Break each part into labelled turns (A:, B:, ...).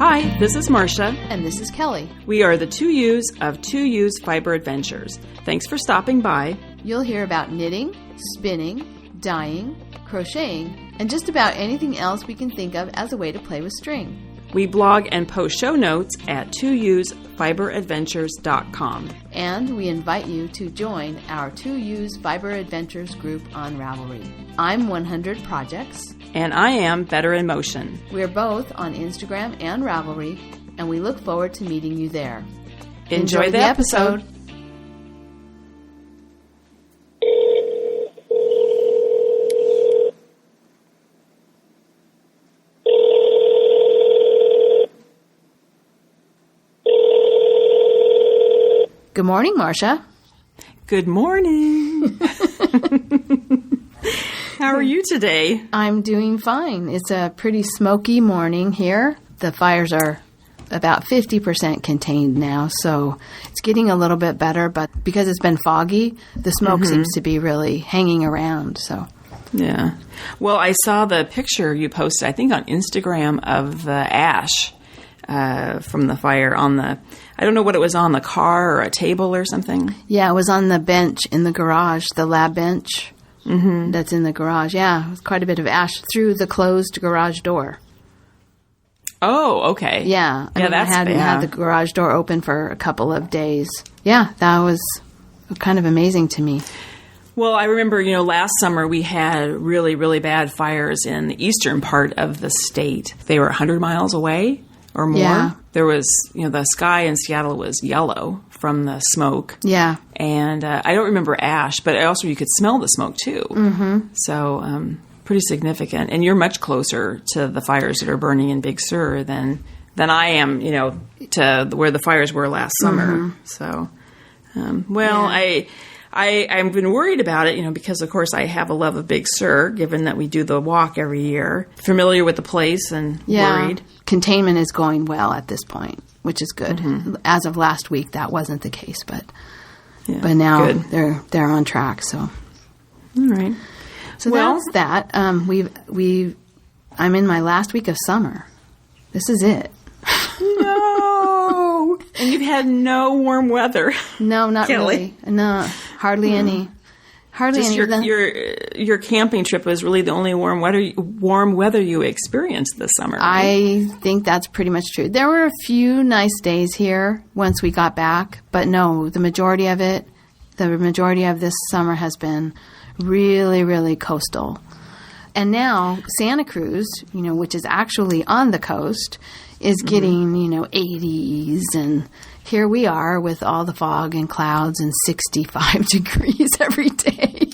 A: Hi, this is Marsha.
B: And this is Kelly.
A: We are the Two Ewes of Two Ewes Fiber Adventures. Thanks for stopping by.
B: You'll hear about knitting, spinning, dyeing, crocheting, and just about anything else we can think of as a way to play with string.
A: We blog and post show notes at twoewesfiberadventures.com.
B: And we invite you to join our Two Ewes Fiber Adventures group on Ravelry. I'm 100 Projects.
A: And I am Better in Motion.
B: We're both on Instagram and Ravelry, and we look forward to meeting you there.
A: Enjoy the episode.
B: Good morning, Marsha.
A: Good morning. How are you today?
B: I'm doing fine. It's a pretty smoky morning here. The fires are about 50% contained now, so it's getting a little bit better, but because it's been foggy, the smoke seems to be really hanging around. So,
A: yeah. Well, I saw the picture you posted, I think on Instagram, of the ash from the fire on the, I don't know what it was on, the car or a table or something.
B: Yeah, it was on the bench in the garage, the lab bench. That's in the garage. Yeah, it was quite a bit of ash through the closed garage door.
A: Oh, okay.
B: Yeah. I hadn't had the garage door open for a couple of days. Yeah, that was kind of amazing to me.
A: Well, I remember, last summer we had really, really bad fires in the eastern part of the state. They were 100 miles away or more.
B: Yeah.
A: There was, the sky in Seattle was yellow from the smoke.
B: Yeah.
A: And I don't remember ash, but also you could smell the smoke too. Mm-hmm. So pretty significant. And you're much closer to the fires that are burning in Big Sur than I am, to where the fires were last summer. So, I've been worried about it, because, of course, I have a love of Big Sur, given that we do the walk every year. Familiar with the place and worried.
B: Containment is going well at this point, which is good. Mm-hmm. As of last week, that wasn't the case, but now they're on track. So,
A: all right.
B: So that's that. I'm in my last week of summer. This is it.
A: No, and you've had no warm weather.
B: No, not
A: Kelly.
B: really. No, hardly any. Hardly
A: just
B: any.
A: Your camping trip was really the only warm weather you experienced this summer. Right?
B: I think that's pretty much true. There were a few nice days here once we got back, but no, the majority of this summer has been really, really coastal. And now Santa Cruz, which is actually on the coast, is getting, 80s, and here we are with all the fog and clouds and 65 degrees every day.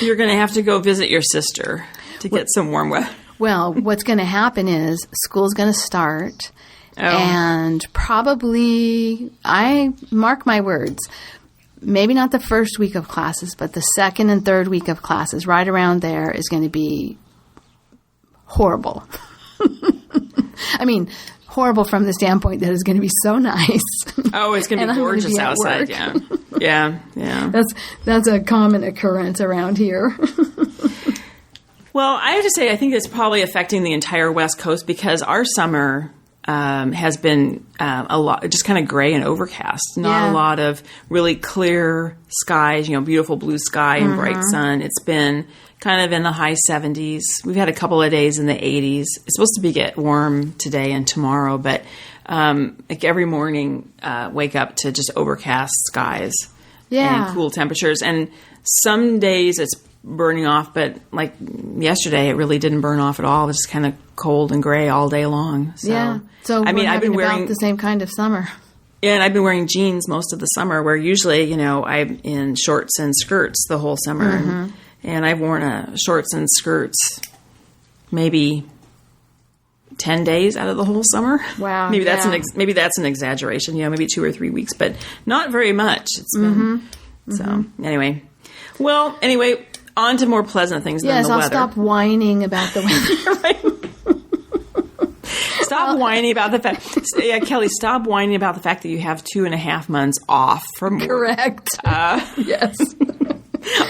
A: You're going to have to go visit your sister to get some warm weather.
B: Well, what's going to happen is school's going to start, and probably, I mark my words, maybe not the first week of classes, but the second and third week of classes, right around there, is going to be horrible. I mean, horrible from the standpoint that it's going to be so nice. Oh,
A: it's going to be gorgeous outside. Yeah.
B: That's a common occurrence around here.
A: Well, I have to say, I think it's probably affecting the entire West Coast because our summer has been a lot, just kind of gray and overcast. Not a lot of really clear skies, beautiful blue sky and bright sun. It's been kind of in the high 70s. We've had a couple of days in the 80s. It's supposed to get warm today and tomorrow, but like every morning, wake up to just overcast skies and cool temperatures. And some days it's burning off, but like yesterday, it really didn't burn off at all. It was just kind of cold and gray all day long. So,
B: So I've been wearing about the same kind of summer.
A: Yeah, and I've been wearing jeans most of the summer, where usually, I'm in shorts and skirts the whole summer. And I've worn shorts and skirts maybe 10 days out of the whole summer.
B: Wow.
A: Maybe that's an exaggeration. Maybe 2 or 3 weeks, but not very much. It's been so anyway. Well, on to more pleasant things than the weather. Yes,
B: I'll stop whining about the weather.
A: Right. Stop whining about the fact. Yeah, Kelly, stop whining about the fact that you have 2.5 months off from work.
B: Correct. Yes.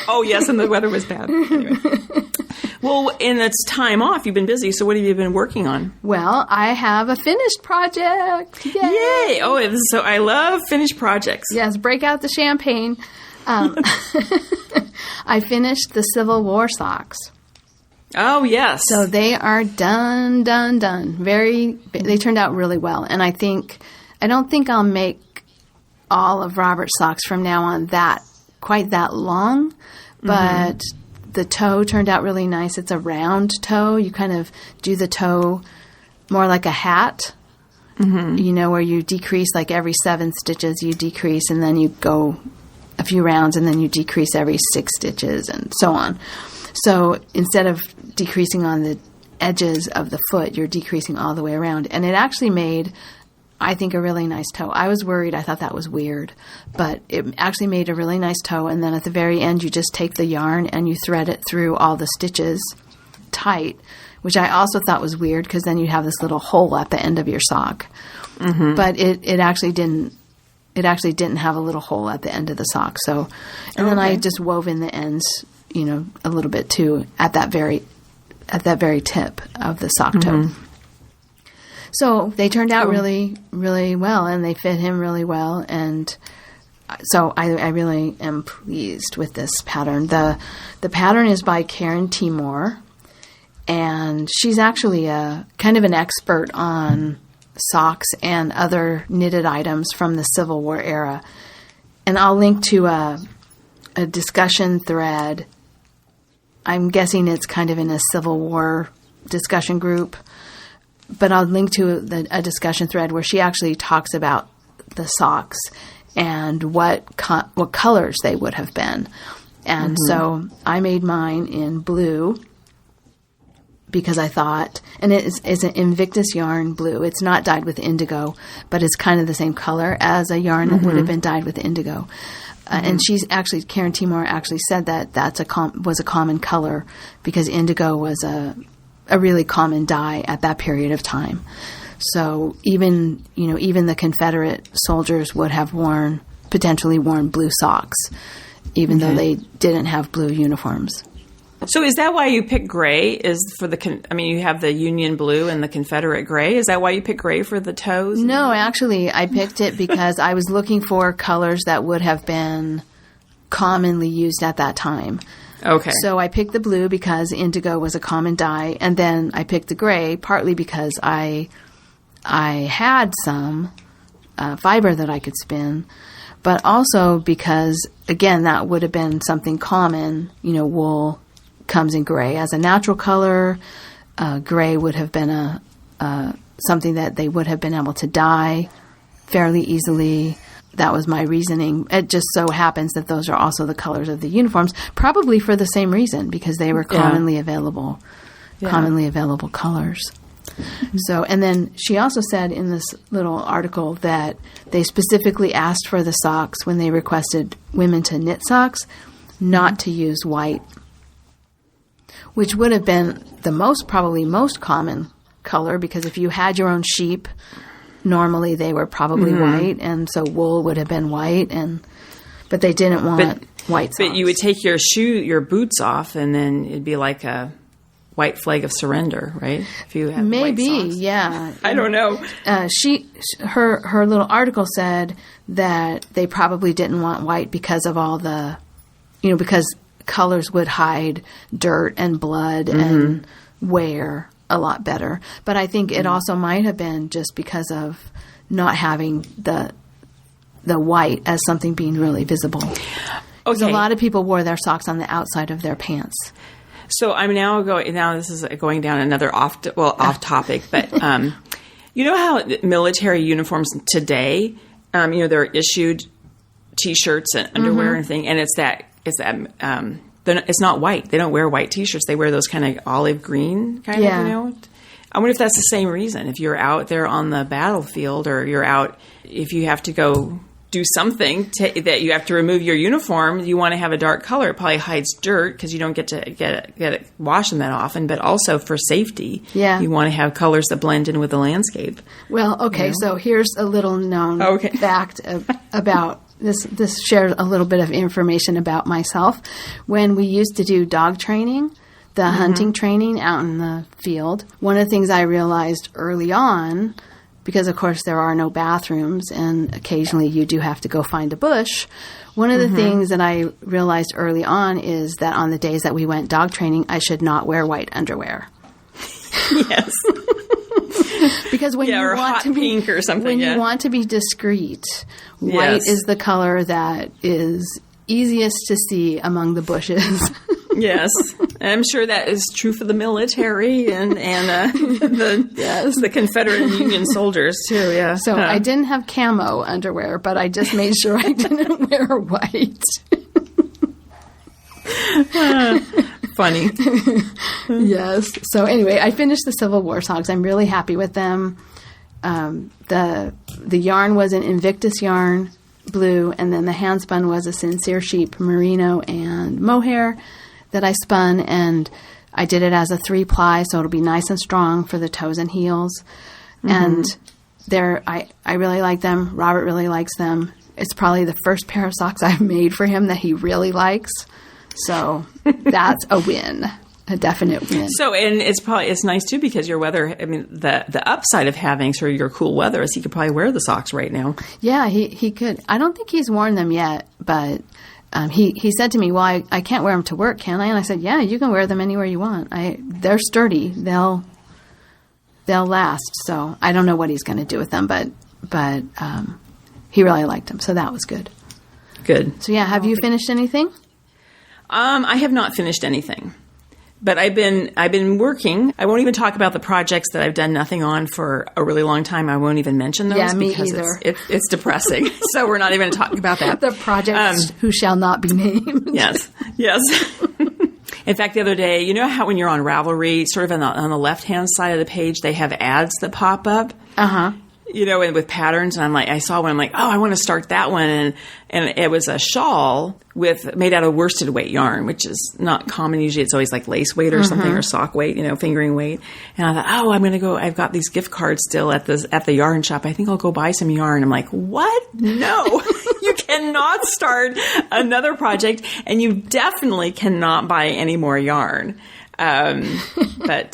A: Oh, yes, and the weather was bad. Anyway. Well, and it's time off. You've been busy. So what have you been working on?
B: Well, I have a finished project. Yay!
A: Yay! Oh, so I love finished projects.
B: Yes, break out the champagne. I finished the Civil War socks.
A: Oh, yes.
B: So they are done. They turned out really well. And I don't think I'll make all of Robert's socks from now on quite that long, but the toe turned out really nice. It's a round toe. You kind of do the toe more like a hat, where you decrease like every 7 stitches, you decrease, and then you go a few rounds, and then you decrease every 6 stitches, and so on. So instead of decreasing on the edges of the foot, you're decreasing all the way around. And it actually made, I think, a really nice toe. I was worried. I thought that was weird. But it actually made a really nice toe. And then at the very end, you just take the yarn and you thread it through all the stitches tight, which I also thought was weird because then you have this little hole at the end of your sock. But it actually didn't. It actually didn't have a little hole at the end of the sock. So, and then I just wove in the ends, a little bit too at that very tip of the sock toe. So they turned out really, really well, and they fit him really well. And so I really am pleased with this pattern. The pattern is by Karin Timour, and she's actually a kind of an expert on socks and other knitted items from the Civil War era. And I'll link to a discussion thread. I'm guessing it's kind of in a Civil War discussion group, but I'll link to a discussion thread where she actually talks about the socks and what colors they would have been. And so I made mine in blue because I thought, and it's an Invictus yarn blue. It's not dyed with indigo, but it's kind of the same color as a yarn that would have been dyed with indigo. And Karin Timour actually said that was a common color because indigo was a really common dye at that period of time. So even the Confederate soldiers would have potentially worn blue socks, even though they didn't have blue uniforms.
A: So is that why you pick gray? You have the Union blue and the Confederate gray. Is that why you pick gray for the toes?
B: No, actually, I picked it because I was looking for colors that would have been commonly used at that time.
A: Okay.
B: So I picked the blue because indigo was a common dye, and then I picked the gray partly because I had some fiber that I could spin, but also because, again, that would have been something common. Wool comes in gray as a natural color. Gray would have been something that they would have been able to dye fairly easily. That was my reasoning. It just so happens that those are also the colors of the uniforms, probably for the same reason, because they were commonly available colors. So, and then she also said in this little article that they specifically asked for the socks when they requested women to knit socks, not to use white, which would have been probably most common color, because if you had your own sheep, normally they were probably white, and so wool would have been white, but they didn't want white socks.
A: But you would take your boots off, and then it'd be like a white flag of surrender, right? If you have
B: maybe,
A: white socks.
B: Yeah.
A: I don't know.
B: Her little article said that they probably didn't want white because of all the, because colors would hide dirt and blood and wear a lot better. But I think it also might have been just because of not having the white as something being really visible. Because a lot of people wore their socks on the outside of their pants.
A: So I'm now this is going down another off topic, but you know how military uniforms today, they're issued T-shirts and underwear and thing, and it's not white. They don't wear white T-shirts. They wear those kind of olive green kind of, I wonder if that's the same reason. If you're out there on the battlefield, or you're out, if you have to go do something that you have to remove your uniform, you want to have a dark color. It probably hides dirt because you don't get to get it washing that often, but also for safety, you want to have colors that blend in with the landscape.
B: Well, okay, so here's a little known fact about this shares a little bit of information about myself. When we used to do dog training, the hunting training out in the field. One of the things I realized early on, because of course there are no bathrooms and occasionally you do have to go find a bush, one of the things that I realized early on is that on the days that we went dog training, I should not wear white underwear.
A: Yes.
B: Because when you
A: or
B: want
A: hot
B: to be
A: pink or something,
B: when you want to be discreet, white is the color that is easiest to see among the bushes.
A: Yes, I'm sure that is true for the military and the Confederate and Union soldiers too. Yeah.
B: So I didn't have camo underwear, but I just made sure I didn't wear white.
A: Funny.
B: Yes. So anyway, I finished the Civil War socks. I'm really happy with them. The yarn was an Invictus yarn, blue, and then the handspun was a Sincere Sheep merino and mohair that I spun, and I did it as a 3-ply, so it'll be nice and strong for the toes and heels. And I really like them. Robert really likes them. It's probably the first pair of socks I've made for him that he really likes. So that's a win, a definite win.
A: So, and it's nice too because your weather, I mean, the upside of having sort of your cool weather is he could probably wear the socks right now.
B: Yeah, he could. I don't think he's worn them yet, but he said to me, well, I can't wear them to work, can I? And I said, yeah, you can wear them anywhere you want. They're sturdy. They'll last. So I don't know what he's going to do with them, but he really liked them. So that was good.
A: Good.
B: So yeah, have you finished anything?
A: I have not finished anything, but I've been working. I won't even talk about the projects that I've done nothing on for a really long time. I won't even mention those.
B: Yeah, me
A: because
B: either.
A: It's depressing. So we're not even talking about that.
B: The projects who shall not be named.
A: Yes. In fact, the other day, you know how when you're on Ravelry, sort of on the left-hand side of the page, they have ads that pop up? Uh-huh. You know, and with patterns, and I saw one, I'm like, oh, I want to start that one, and it was a shawl made out of worsted weight yarn, which is not common. Usually it's always like lace weight or something, or sock weight, fingering weight. And I thought, oh, I'm going to go, I've got these gift cards still at the yarn shop. I think I'll go buy some yarn. I'm like, what? No, you cannot start another project, and you definitely cannot buy any more yarn. And I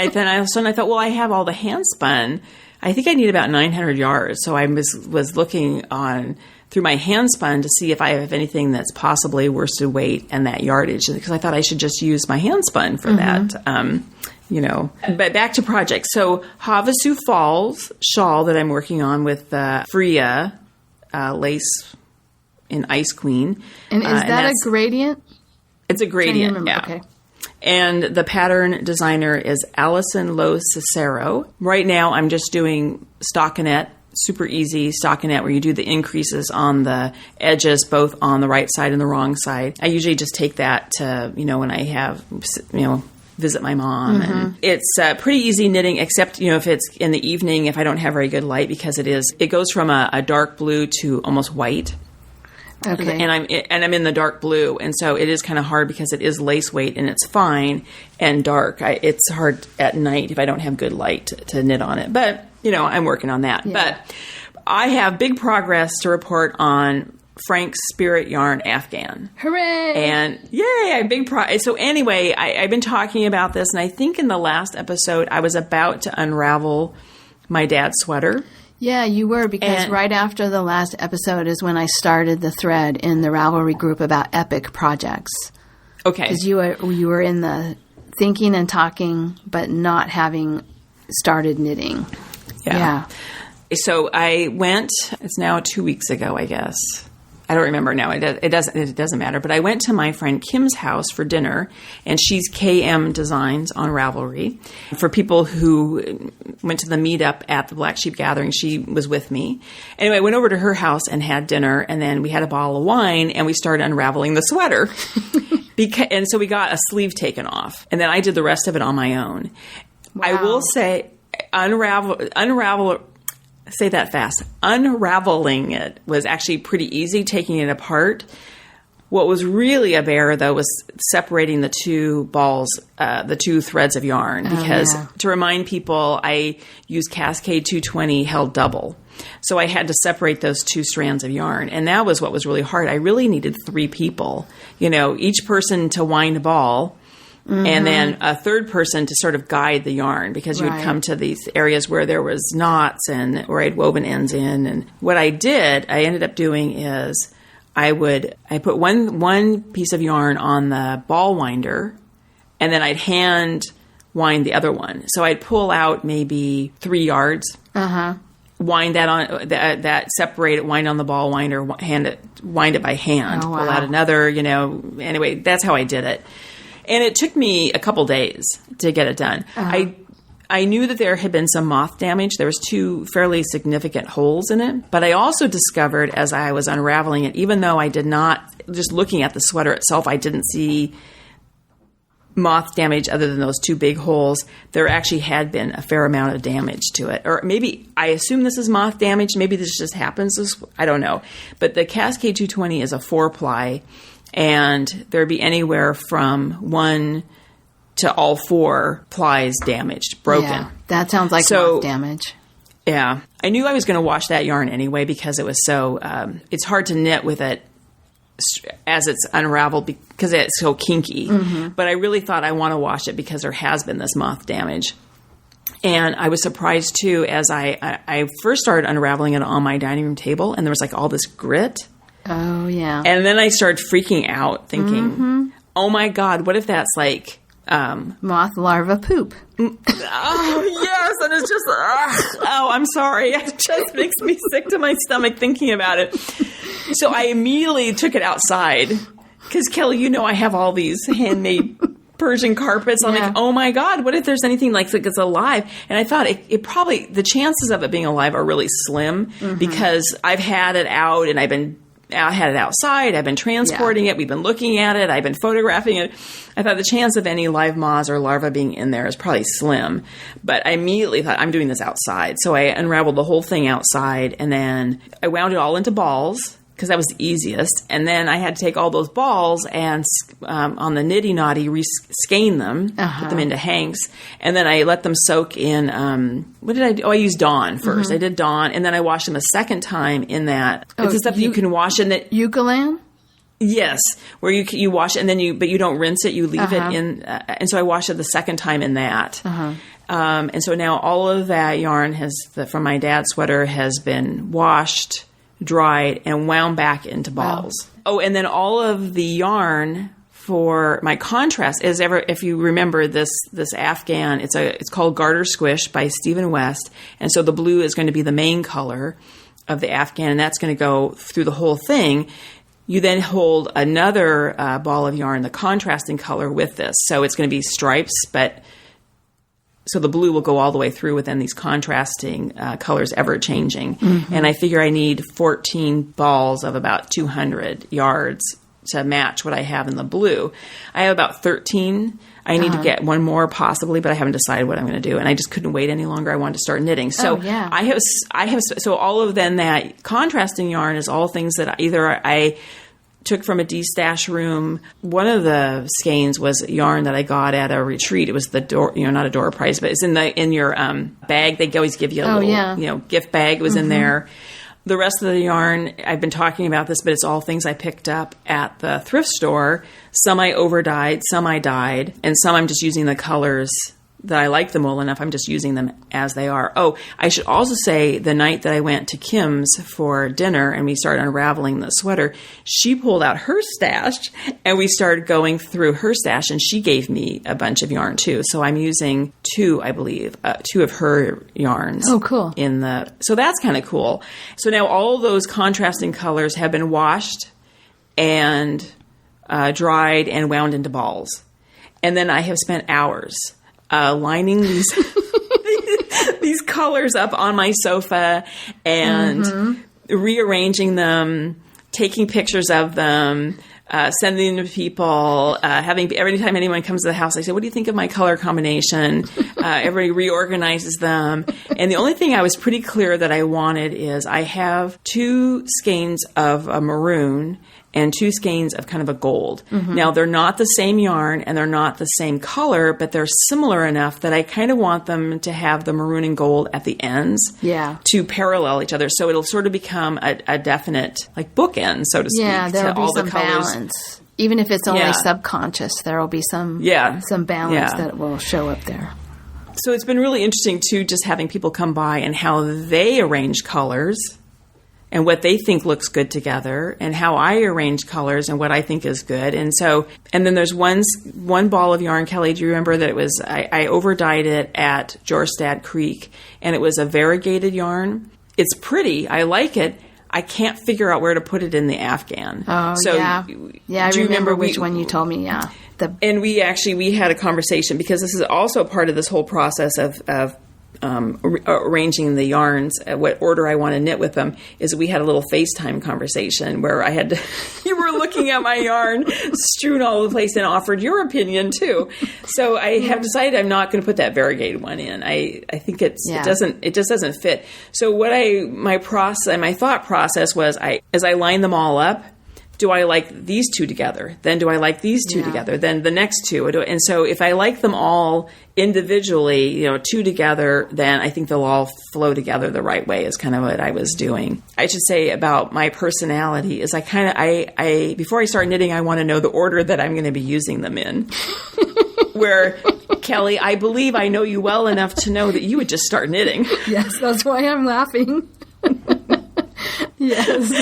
A: thought, well, I have all the hand spun. I think I need about 900 yards. So I was looking through my hand spun to see if I have anything that's possibly worsted weight and that yardage, because I thought I should just use my hand spun for that. But back to projects. So Havasu Falls Shawl that I'm working on with Freia lace in Ice Queen.
B: And is that a gradient?
A: It's a gradient. Yeah.
B: Okay.
A: And the pattern designer is Allison Lowe Cicero. Right now, I'm just doing stockinette, super easy stockinette, where you do the increases on the edges, both on the right side and the wrong side. I usually just take that to, when I have, visit my mom. And it's pretty easy knitting, except, if it's in the evening, if I don't have very good light, because it goes from a dark blue to almost white.
B: Okay.
A: And I'm in the dark blue, and so it is kind of hard because it is lace weight and it's fine and dark. It's hard at night if I don't have good light to knit on it. But I'm working on that. Yeah. But I have big progress to report on Frank's Spirit Yarn Afghan.
B: Hooray!
A: And yay, big progress. So anyway, I've been talking about this, and I think in the last episode I was about to unravel my dad's sweater.
B: Yeah, you were, because right after the last episode is when I started the thread in the Ravelry group about epic projects.
A: Okay.
B: Because you were in the thinking and talking, but not having started knitting. Yeah.
A: So I went, it's now 2 weeks ago, I guess. I don't remember now. It doesn't matter. But I went to my friend Kim's house for dinner, and she's KM Designs on Ravelry. For people who went to the meetup at the Black Sheep Gathering, she was with me. Anyway, I went over to her house and had dinner, and then we had a bottle of wine, and we started unraveling the sweater. And so we got a sleeve taken off, and then I did the rest of it on my own.
B: Wow.
A: I will say, say that fast. Unraveling it was actually pretty easy, taking it apart. What was really a bear, though, was separating the two balls, the two threads of yarn. Because to remind people, I used Cascade 220 held double. So I had to separate those two strands of yarn. And that was what was really hard. I really needed 3 people, each person to wind a ball. and then a third person to sort of guide the yarn, because you would come to these areas where there was knots and where I'd woven ends in. And what I ended up doing is I put one piece of yarn on the ball winder, and then I'd hand wind the other one. So I'd pull out maybe 3 yards, wind that on that separate it, wind on the ball winder, wind it by hand, pull out another. Anyway, that's how I did it. And it took me a couple days to get it done. I knew that there had been some moth damage. There was 2 fairly significant holes in it. But I also discovered as I was unraveling it, even though I did not, just looking at the sweater itself, I didn't see moth damage other than those 2 big holes. There actually had been a fair amount of damage to it. Or maybe, I assume this is moth damage. Maybe this just happens. I don't know. But the Cascade 220 is a 4-ply. And there'd be anywhere from 1 to all 4 plies damaged, broken.
B: Yeah, that sounds like moth damage.
A: Yeah. I knew I was going to wash that yarn anyway because it was so, it's hard to knit with it as it's unraveled because it's so kinky. But I really thought I want to wash it because there has been this moth damage. And I was surprised too as I first started unraveling it on my dining room table, and there was like all this grit.
B: Oh, yeah.
A: And then I started freaking out thinking, oh my God, what if that's like...
B: moth larva poop.
A: Oh, yes. And it's just, I'm sorry. It just makes me sick to my stomach thinking about it. So I immediately took it outside because, Kelly, I have all these handmade Persian carpets. I'm like, oh my God, what if there's anything like it's alive? And I thought it probably, the chances of it being alive are really slim because I've had it out and I had it outside. I've been transporting it. We've been looking at it. I've been photographing it. I thought the chance of any live moths or larvae being in there is probably slim. But I immediately thought, I'm doing this outside. So I unraveled the whole thing outside, and then I wound it all into balls because that was the easiest. And then I had to take all those balls and on the Nitty Naughty skein them, put them into hanks, and then I let them soak in. What did I do? Oh, I used Dawn first. I did Dawn, and then I washed them a second time in that. It's the stuff that you can wash in that.
B: Eucalan?
A: Yes, where you wash it and then but you don't rinse it. You leave it in, and so I washed it the second time in that. And so now all of that yarn from my dad's sweater has been washed, dried, and wound back into balls. Wow. Oh, and then all of the yarn for my contrast is if you remember this Afghan, it's called Garter Squish by Stephen West, and so the blue is going to be the main color of the Afghan, and that's going to go through the whole thing. You then hold another ball of yarn, the contrasting color with this, so it's going to be stripes, so the blue will go all the way through within these contrasting colors ever changing. And I figure I need 14 balls of about 200 yards to match what I have in the blue. I have about 13. I need to get one more possibly, but I haven't decided what I'm going to do. And I just couldn't wait any longer. I wanted to start knitting. So I have so all of then that contrasting yarn is all things that either I took from a de-stash room. One of the skeins was yarn that I got at a retreat. It was the door, not a door prize, but it's in your bag. They always give you a little, gift bag. It was in there. The rest of the yarn, I've been talking about this, but it's all things I picked up at the thrift store. Some I over-dyed, some I dyed, and some I'm just using the colors that I like them well enough. I'm just using them as they are. Oh, I should also say the night that I went to Kim's for dinner and we started unraveling the sweater, she pulled out her stash and we started going through her stash, and she gave me a bunch of yarn too. So I'm using two of her yarns.
B: Oh, cool.
A: So that's kind of cool. So now all those contrasting colors have been washed and dried and wound into balls. And then I have spent hours lining these colors up on my sofa and rearranging them, taking pictures of them, sending them to people, every time anyone comes to the house, I say, what do you think of my color combination? Everybody reorganizes them. And the only thing I was pretty clear that I wanted is I have 2 skeins of a maroon and 2 skeins of kind of a gold. Now, they're not the same yarn and they're not the same color, but they're similar enough that I kind of want them to have the maroon and gold at the ends to parallel each other. So it'll sort of become a definite, like, bookend, so to speak,
B: to
A: all the
B: some
A: colors.
B: Balance. even if it's only subconscious, there will be some balance that will show up there.
A: So it's been really interesting, too, just having people come by and how they arrange colors and what they think looks good together, and how I arrange colors and what I think is good. And then there's one ball of yarn, Kelly, do you remember that it was, I over-dyed it at Jorstad Creek, and it was a variegated yarn. It's pretty. I like it. I can't figure out where to put it in the Afghan.
B: Oh,
A: so,
B: yeah. Yeah, I remember which one you told me, yeah.
A: And we had a conversation, because this is also part of this whole process of arranging the yarns, what order I want to knit with them, is we had a little FaceTime conversation where I had to, you were looking at my yarn strewn all over the place and offered your opinion too. So I have decided I'm not going to put that variegated one in. I think it just doesn't fit. So my thought process was, as I line them all up, do I like these two together? Then do I like these two together? Then the next two. And so if I like them all individually, two together, then I think they'll all flow together the right way, is kind of what I was doing. I should say about my personality is I before I start knitting, I want to know the order that I'm going to be using them in. Where, Kelly, I believe I know you well enough to know that you would just start knitting.
B: Yes, that's why I'm laughing. Yes.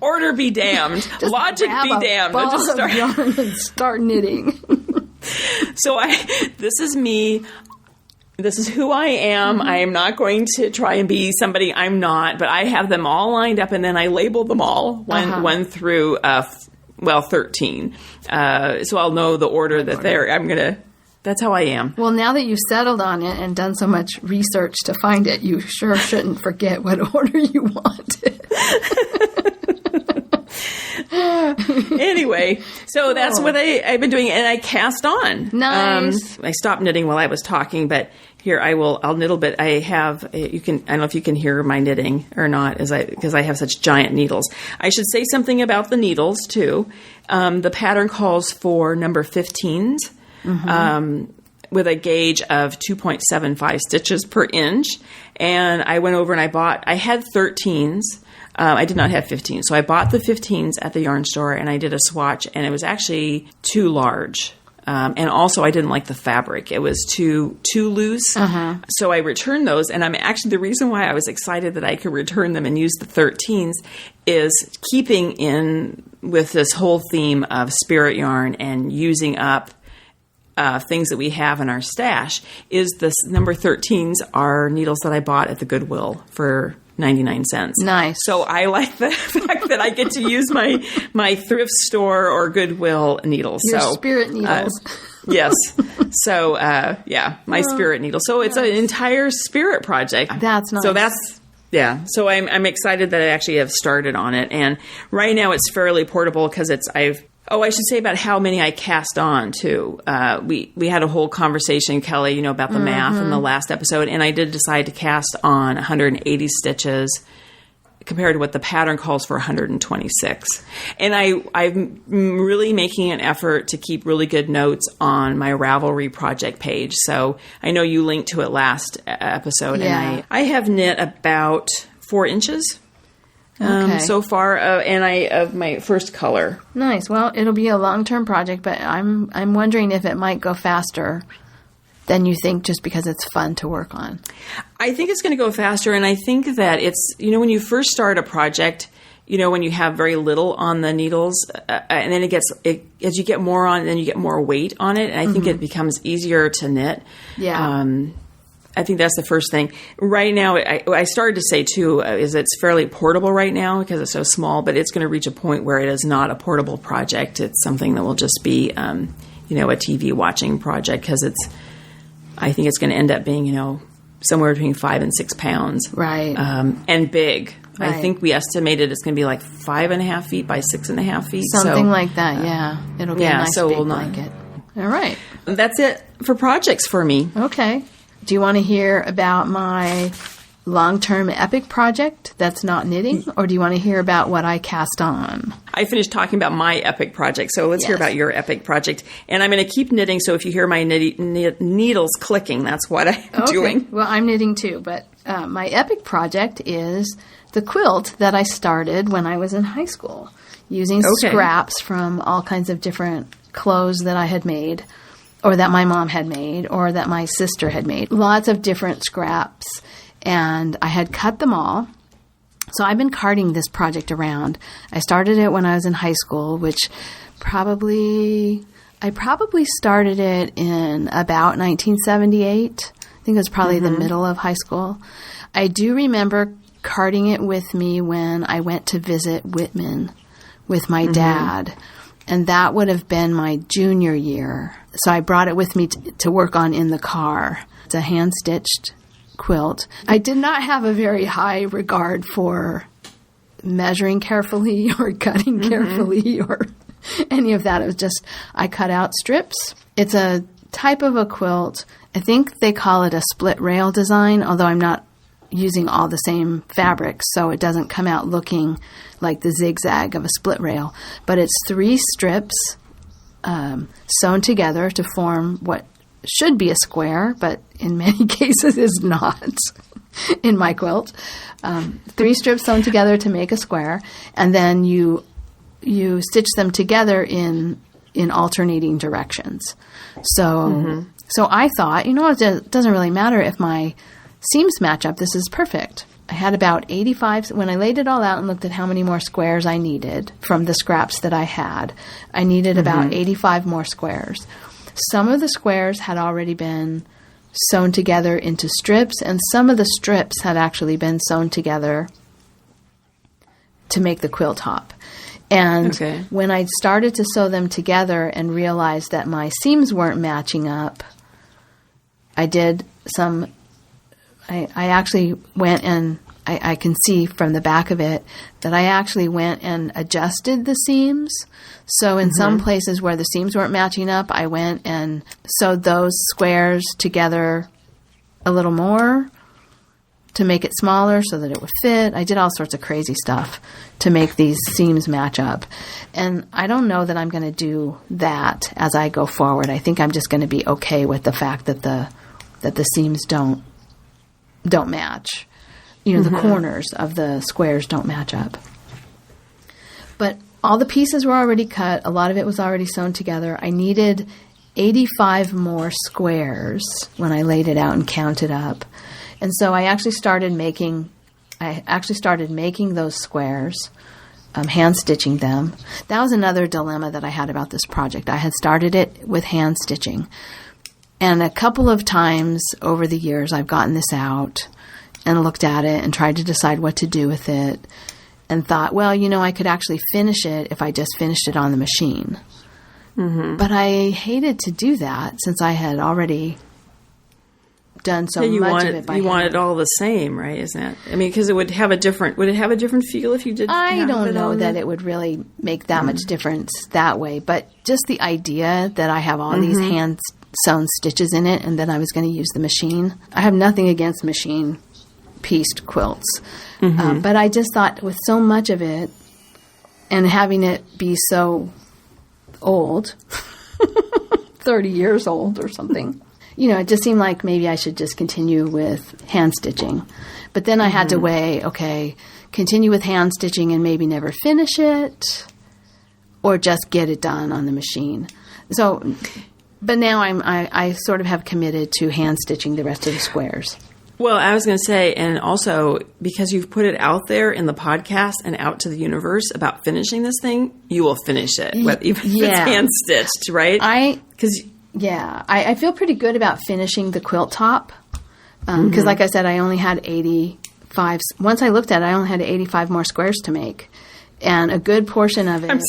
A: Order be damned.
B: Just
A: Logic be damned.
B: Ball just start yarn and start knitting.
A: So this is me. This is who I am. I am not going to try and be somebody I'm not, but I have them all lined up, and then I label them all one through 13. So I'll know the order that that's how I am.
B: Well, now that you've settled on it and done so much research to find it, you sure shouldn't forget what order you want it.
A: Anyway, so that's what I've been doing, and I cast on.
B: Nice.
A: I stopped knitting while I was talking, but here I'll knit a bit. I don't know if you can hear my knitting or not, because I have such giant needles. I should say something about the needles too. The pattern calls for number 15s. With a gauge of 2.75 stitches per inch. And I went over and I had 13s. I did not have 15s. So I bought the 15s at the yarn store, and I did a swatch, and it was actually too large. And also I didn't like the fabric. It was too loose. So I returned those, and the reason why I was excited that I could return them and use the 13s is keeping in with this whole theme of spirit yarn and using up things that we have in our stash. Is this number 13s are needles that I bought at the Goodwill for 99 cents.
B: Nice.
A: So I like the fact that I get to use my thrift store or Goodwill needles.
B: Your spirit needles.
A: Yes. So, my spirit needle. So it's an entire spirit project.
B: That's nice.
A: So So I'm excited that I actually have started on it. And right now it's fairly portable, because I should say about how many I cast on, too. We had a whole conversation, Kelly, about the math in the last episode, and I did decide to cast on 180 stitches compared to what the pattern calls for 126. And I'm really making an effort to keep really good notes on my Ravelry project page. So I know you linked to it last episode, and I have knit about 4 inches. So far, and of my first color.
B: Nice. Well, it'll be a long-term project, but I'm wondering if it might go faster than you think, just because it's fun to work on.
A: I think it's going to go faster, and I think that it's, when you first start a project, when you have very little on the needles, and then as you get more on, then you get more weight on it, and I think it becomes easier to knit.
B: Yeah.
A: I think that's the first thing. Right now, I started to say, too, is it's fairly portable right now because it's so small, but it's going to reach a point where it is not a portable project. It's something that will just be, a TV watching project, because I think it's going to end up being, somewhere between 5 and 6 pounds.
B: Right.
A: And big.
B: Right.
A: I think we estimated it's going to be like 5.5 feet by 6.5 feet.
B: Something like that, yeah. It'll be a nice big blanket. All right.
A: That's it for projects for me.
B: Okay. Do you want to hear about my long-term epic project that's not knitting, or do you want to hear about what I cast on?
A: I finished talking about my epic project, so let's hear about your epic project. And I'm going to keep knitting, so if you hear my needles clicking, that's what I'm doing.
B: Well, I'm knitting too, but my epic project is the quilt that I started when I was in high school, using scraps from all kinds of different clothes that I had made, or that my mom had made, or that my sister had made. Lots of different scraps. And I had cut them all. So I've been carting this project around. I started it when I was in high school, which I probably started it in about 1978. I think it was probably the middle of high school. I do remember carting it with me when I went to visit Whitman with my dad. And that would have been my junior year. So I brought it with me to work on in the car. It's a hand-stitched quilt. I did not have a very high regard for measuring carefully or cutting carefully or any of that. It was just, I cut out strips. It's a type of a quilt. I think they call it a split rail design, although I'm not using all the same fabrics, so it doesn't come out looking like the zigzag of a split rail. But it's 3 strips sewn together to form what should be a square, but in many cases is not in my quilt. 3 strips sewn together to make a square, and then you stitch them together in alternating directions. So I thought, it doesn't really matter if my seams match up. This is perfect. I had about 85. When I laid it all out and looked at how many more squares I needed from the scraps that I had, I needed about 85 more squares. Some of the squares had already been sewn together into strips, and some of the strips had actually been sewn together to make the quilt top. And when I started to sew them together and realized that my seams weren't matching up, I did some... I actually went and I can see from the back of it that I actually went and adjusted the seams. So in some places where the seams weren't matching up, I went and sewed those squares together a little more to make it smaller so that it would fit. I did all sorts of crazy stuff to make these seams match up. And I don't know that I'm going to do that as I go forward. I think I'm just going to be okay with the fact that the seams don't match. The corners of the squares don't match up. But all the pieces were already cut. A lot of it was already sewn together. I needed 85 more squares when I laid it out and counted up. And so I actually started making those squares, hand stitching them. That was another dilemma that I had about this project. I had started it with hand stitching. And a couple of times over the years, I've gotten this out and looked at it and tried to decide what to do with it and thought, well, I could actually finish it if I just finished it on the machine. But I hated to do that since I had already done so much of it by hand.
A: You want it all the same, right? Isn't it? I mean, because would it have a different feel if you did?
B: I don't know that it would really make that much difference that way, but just the idea that I have all these hand sewn stitches in it and then I was going to use the machine. I have nothing against machine pieced quilts. But I just thought with so much of it and having it be so old, 30 years old or something, it just seemed like maybe I should just continue with hand stitching. But then I had to weigh, continue with hand stitching and maybe never finish it or just get it done on the machine. So, but now I sort of have committed to hand stitching the rest of the squares.
A: Well, I was going to say, and also because you've put it out there in the podcast and out to the universe about finishing this thing, you will finish it, even if it's hand stitched, right? I feel pretty good about finishing the quilt top because, like I said, I only had 85. Once I looked at it, I only had 85 more squares to make, and a good portion of it. I'm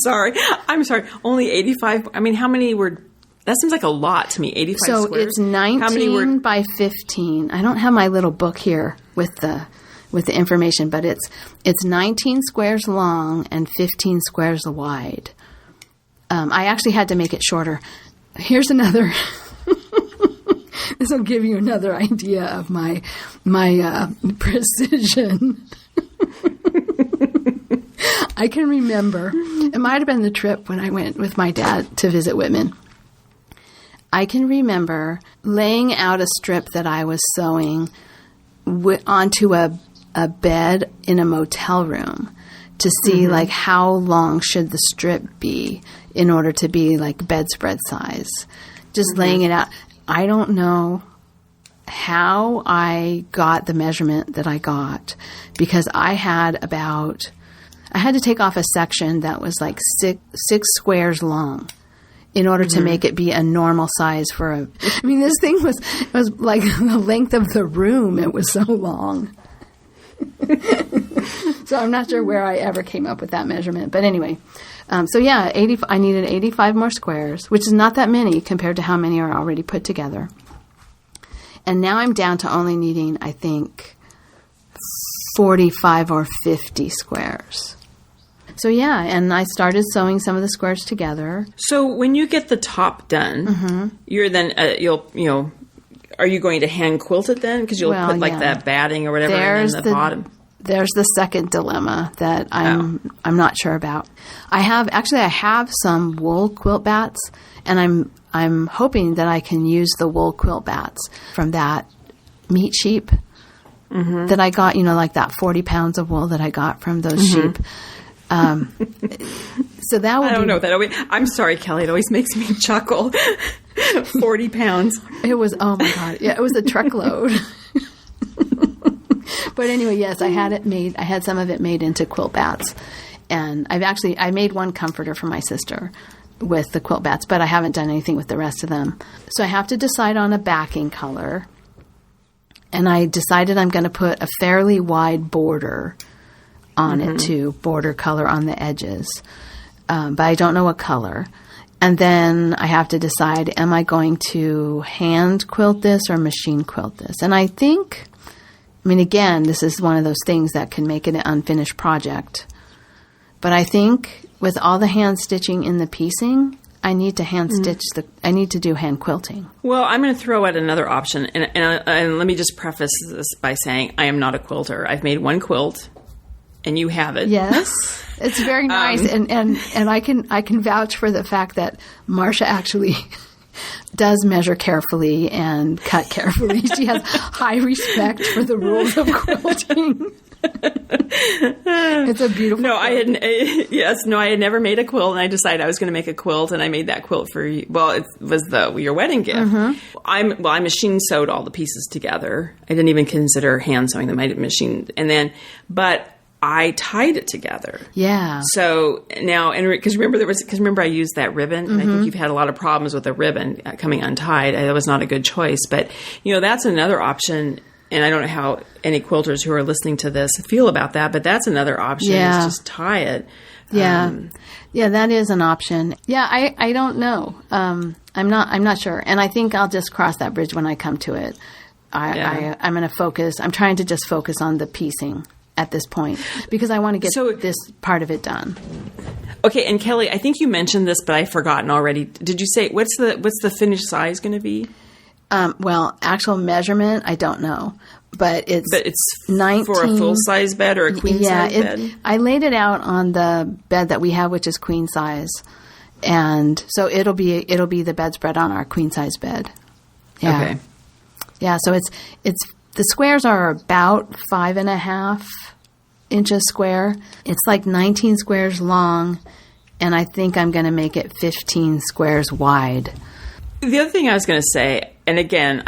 A: sorry, only 85. I mean, how many were? That seems like a lot to me, 85
B: so
A: squares.
B: So it's 19 by 15. I don't have my little book here with the information, but it's 19 squares long and 15 squares wide. I actually had to make it shorter. Here's another This will give you another idea of my precision. I can remember, it might have been the trip when I went with my dad to visit Whitman. I can remember laying out a strip that I was sewing onto a bed in a motel room to see like how long should the strip be in order to be like bedspread size. Just laying it out. I don't know how I got the measurement that I got, because I had to take off a section that was like six squares long in order to make it be a normal size for this thing was like the length of the room. It was so long. So I'm not sure where I ever came up with that measurement. But anyway, I needed 85 more squares, which is not that many compared to how many are already put together. And now I'm down to only needing, I think, 45 or 50 squares. So yeah, and I started sewing some of the squares together.
A: So when you get the top done, you're then are you going to hand quilt it then? Because you'll put that batting or whatever in the bottom.
B: There's the second dilemma that I'm not sure about. I have some wool quilt bats, and I'm hoping that I can use the wool quilt bats from that meat sheep that I got. Like that 40 pounds of wool that I got from those sheep. So that would
A: I don't know. I'm sorry, Kelly. It always makes me chuckle. 40 pounds.
B: It was, oh my God. Yeah, it was a truckload. But anyway, yes, I had it made. I had some of it made into quilt bats. And I made one comforter for my sister with the quilt bats, but I haven't done anything with the rest of them. So I have to decide on a backing color. And I decided I'm going to put a fairly wide border on it too, border color on the edges. But I don't know what color. And then I have to decide, am I going to hand quilt this or machine quilt this? And I think, again, this is one of those things that can make it an unfinished project. But I think with all the hand stitching in the piecing, I need to I need to do hand quilting.
A: Well, I'm going to throw out another option. And let me just preface this by saying I am not a quilter. I've made one quilt. And you have it.
B: Yes, it's very nice, and I can vouch for the fact that Marsha actually does measure carefully and cut carefully. She has high respect for the rules of quilting. It's a beautiful.
A: No, quilt. I had never made a quilt, and I decided I was going to make a quilt, and I made that quilt for you. Well, it was your wedding gift. I machine sewed all the pieces together. I didn't even consider hand sewing them. I did machine, but I tied it together. Yeah. So now, because remember I used that ribbon, and I think you've had a lot of problems with the ribbon coming untied. That was not a good choice, but that's another option. And I don't know how any quilters who are listening to this feel about that, but that's another option. Yeah. Is just tie it.
B: Yeah. Yeah, that is an option. Yeah, I don't know. I'm not sure, and I think I'll just cross that bridge when I come to it. I'm going to focus. I'm trying to just focus on the piecing at this point, because I want to get this part of it done.
A: Okay, and Kelly, I think you mentioned this, but I've forgotten already. Did you say what's the finished size going to be?
B: Well, actual measurement, I don't know, but it's 19
A: for a full size bed or a queen size bed.
B: I laid it out on the bed that we have, which is queen size, and so it'll be the bedspread on our queen size bed. Yeah. Okay. Yeah, so it's. The squares are about 5.5 inches square. It's like 19 squares long, and I think I'm going to make it 15 squares wide.
A: The other thing I was going to say, and again,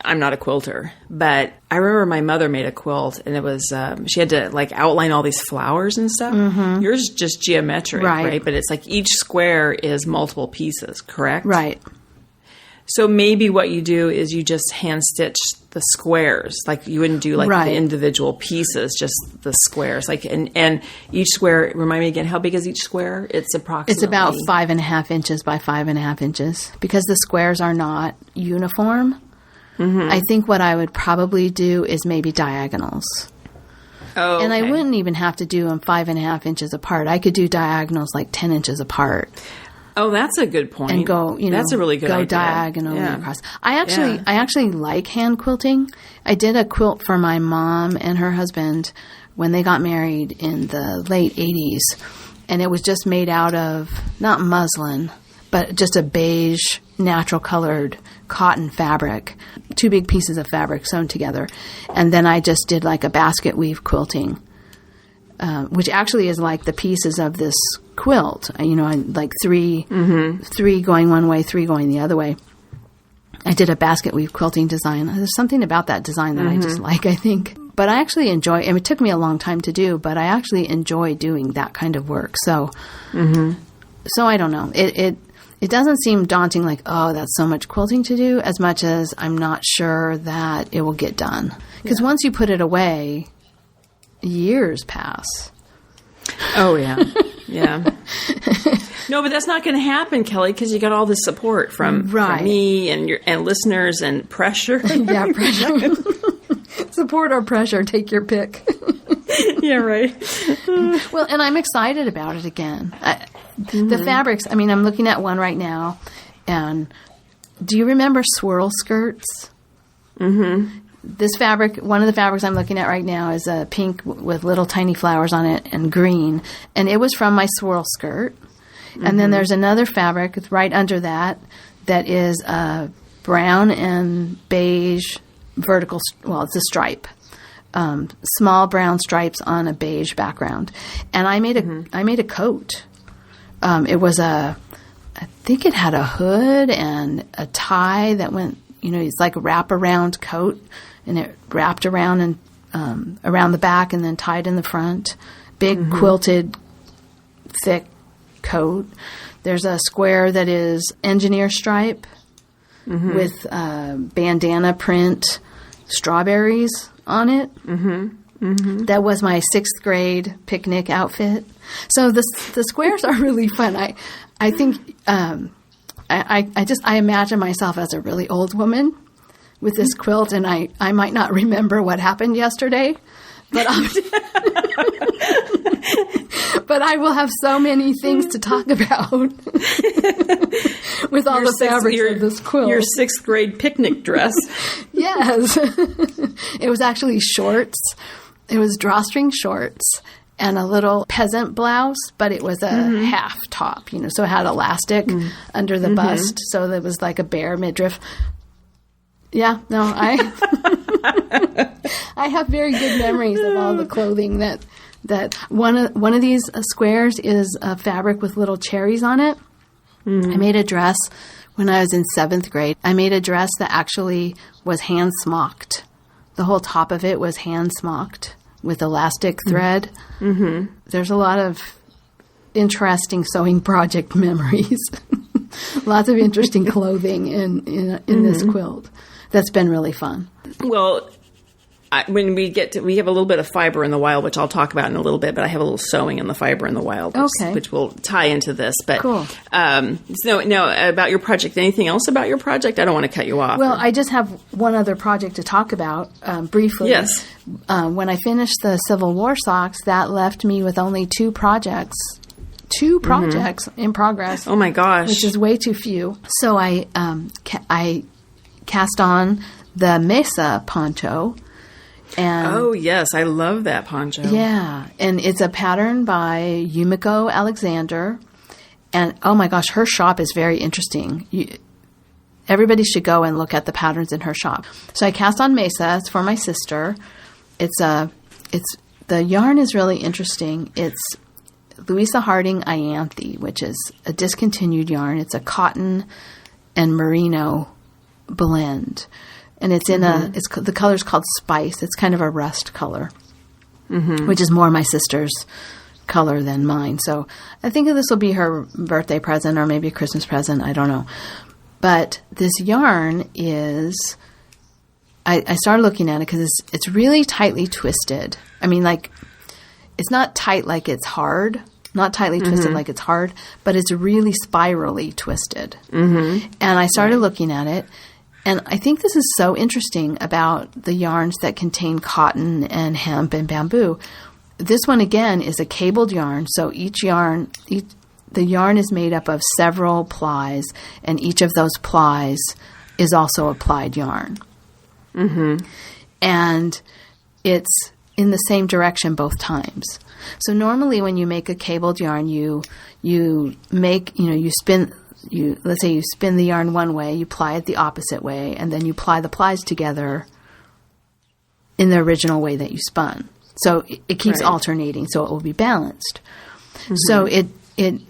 A: I'm not a quilter, but I remember my mother made a quilt, and it was she had to outline all these flowers and stuff. Yours is just geometric, right? But it's like each square is multiple pieces, correct? Right. So maybe what you do is you just hand stitch the squares. Like you wouldn't do the individual pieces, just the squares. And each square, remind me again, how big is each square? It's approximately... It's
B: about 5.5 inches by 5.5 inches, because the squares are not uniform. I think what I would probably do is maybe diagonals. Oh, okay. And I wouldn't even have to do them 5.5 inches apart. I could do diagonals 10 inches apart.
A: Oh, that's a good point.
B: And go, that's a really good idea. Go diagonally across. I actually like hand quilting. I did a quilt for my mom and her husband when they got married in the late 80s. And it was just made out of, not muslin, but just a beige, natural colored cotton fabric. 2 big pieces of fabric sewn together. And then I just did like a basket weave quilting, which actually is like the pieces of this quilt. Like three going one way, 3 going the other way. I did a basket weave quilting design. There's something about that design that I just like, I think. But I actually enjoy, it took me a long time to do, but I actually enjoy doing that kind of work. So, so I don't know. It doesn't seem daunting, like, oh, that's so much quilting to do, as much as I'm not sure that it will get done. Because once you put it away, years pass.
A: Oh, yeah. Yeah. No, but that's not going to happen, Kelly, because you got all this support from me and listeners and pressure.
B: Yeah, pressure. Support or pressure, take your pick.
A: Yeah, right.
B: Well, and I'm excited about it again. The fabrics, I'm looking at one right now, and do you remember swirl skirts? Mm-hmm. This fabric, one of the fabrics I'm looking at right now is a pink with little tiny flowers on it and green, and it was from my swirl skirt. And then there's another fabric right under that is brown and beige vertical, it's a stripe. Small brown stripes on a beige background. And I made a coat. It was I think it had a hood and a tie that went, it's like a wrap-around coat, and it wrapped around and around the back and then tied in the front. Big quilted, thick coat. There's a square that is engineer stripe with bandana print strawberries on it. That was my 6th grade picnic outfit. So the squares are really fun. I think I imagine myself as a really old woman with this quilt, and I might not remember what happened yesterday, but but I will have so many things to talk about with all the fabrics of this quilt.
A: Your 6th grade picnic dress.
B: Yes. It was actually shorts. It was drawstring shorts and a little peasant blouse, but it was a half top, so it had elastic under the bust, so it was like a bare midriff. Yeah, no, I have very good memories of all the clothing that one of these squares is a fabric with little cherries on it. I made a dress when I was in 7th grade. I made a dress that actually was hand smocked. The whole top of it was hand smocked with elastic thread. There's a lot of interesting sewing project memories. Lots of interesting clothing in this quilt. That's been really fun.
A: Well, when we have a little bit of fiber in the wild, which I'll talk about in a little bit, but I have a little sewing in the fiber in the wild, which will tie into this. But
B: cool.
A: No, about your project. Anything else about your project? I don't want to cut you off.
B: Well, I just have one other project to talk about briefly.
A: Yes.
B: When I finished the Civil War socks, that left me with only 2 projects. 2 projects in progress.
A: Oh my gosh.
B: Which is way too few. So I cast on the Mesa poncho. And
A: oh, yes. I love that poncho.
B: Yeah. And it's a pattern by Yumiko Alexander. And, oh, my gosh, her shop is very interesting. Everybody should go and look at the patterns in her shop. So I cast on Mesa. It's for my sister. The yarn is really interesting. It's Louisa Harding Ianthe, which is a discontinued yarn. It's a cotton and merino blend. And it's in the color's called Spice. It's kind of a rust color, which is more my sister's color than mine. So I think this will be her birthday present or maybe a Christmas present. I don't know. But this yarn is, I started looking at it because it's really tightly twisted. It's not tight like it's hard, not tightly twisted like it's hard, but it's really spirally twisted. And I started looking at it. And I think this is so interesting about the yarns that contain cotton and hemp and bamboo. This one, again, is a cabled yarn. So each yarn, the yarn is made up of several plies, and each of those plies is also a plied yarn. Mm-hmm. And it's in the same direction both times. So normally when you make a cabled yarn, you spin the yarn one way, you ply it the opposite way, and then you ply the plies together in the original way that you spun. So it keeps alternating, so it will be balanced. Mm-hmm. So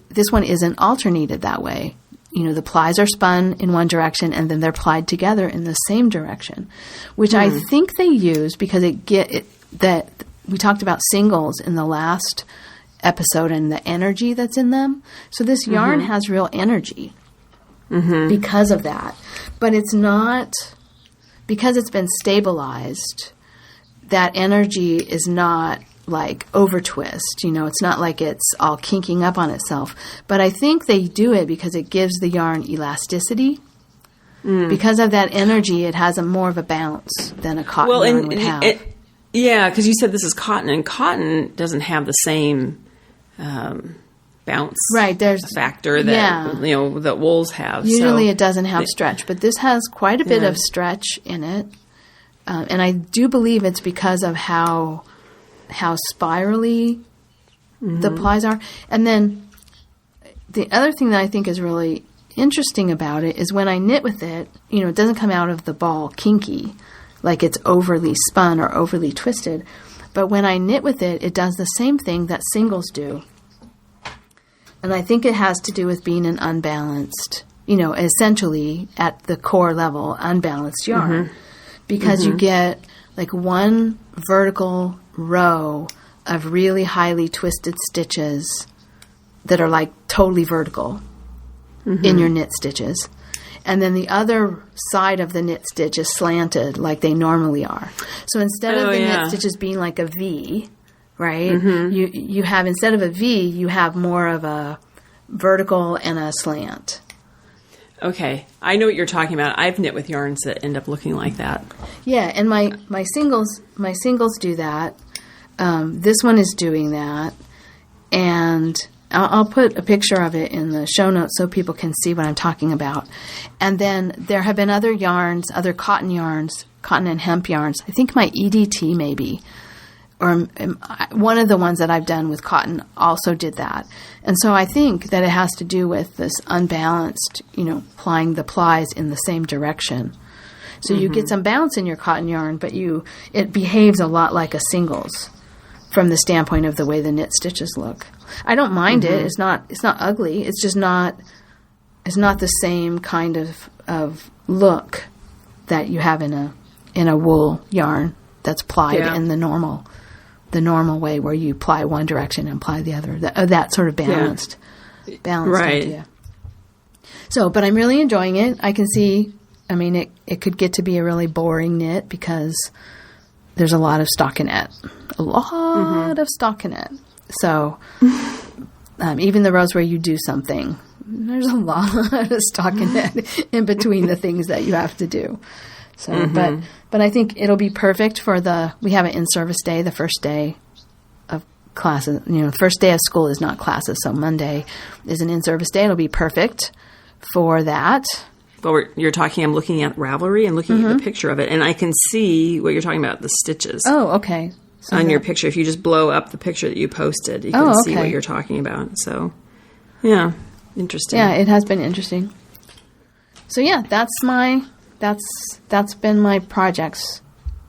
B: this one isn't alternated that way. The plies are spun in one direction, and then they're plied together in the same direction, which I think they use because that we talked about singles in the last episode and the energy that's in them. So this yarn has real energy because of that. But it's not, because it's been stabilized, that energy is not like over twist. It's not like it's all kinking up on itself. But I think they do it because it gives the yarn elasticity. Because of that energy, it has more of a bounce than a cotton yarn would have.
A: Yeah, because you said this is cotton, and cotton doesn't have the same bounce factor that that wools have.
B: Usually it doesn't have stretch, but this has quite a bit of stretch in it. And I do believe it's because of how spirally the plies are. And then the other thing that I think is really interesting about it is when I knit with it, it doesn't come out of the ball kinky, like it's overly spun or overly twisted. But when I knit with it, it does the same thing that singles do. And I think it has to do with being an unbalanced, essentially at the core level, unbalanced yarn. Because you get like one vertical row of really highly twisted stitches that are like totally vertical in your knit stitches. And then the other side of the knit stitch is slanted like they normally are. So instead of the knit stitches being like a V, right, you have, instead of a V, you have more of a vertical and a slant.
A: Okay, I know what you're talking about. I've knit with yarns that end up looking like that.
B: Yeah, and my singles do that. This one is doing that, and I'll put a picture of it in the show notes so people can see what I'm talking about. And then there have been other yarns, other cotton yarns, cotton and hemp yarns. I think my EDT maybe, or one of the ones that I've done with cotton also did that. And so I think that it has to do with this unbalanced, plying the plies in the same direction. So you get some bounce in your cotton yarn, but it behaves a lot like a singles from the standpoint of the way the knit stitches look. I don't mind it. It's not ugly. It's just not the same kind of look that you have in a wool yarn that's plied in the normal way where you ply one direction and ply the other. That sort of balanced idea. So, but I'm really enjoying it. I can see, it could get to be a really boring knit because there's a lot of stockinette. A lot of stockinette. So, even the rows where you do something, there's a lot of stockinette in between the things that you have to do. So, but I think it'll be perfect for we have an in-service day, the first day of classes. The first day of school is not classes, so Monday is an in-service day. It'll be perfect for that.
A: Well, I'm looking at Ravelry and looking at the picture of it, and I can see what you're talking about, the stitches.
B: Oh, okay. So
A: on your picture, if you just blow up the picture that you posted, you can see what you're talking about. So, yeah, interesting.
B: Yeah, it has been interesting. So, yeah, that's been my projects.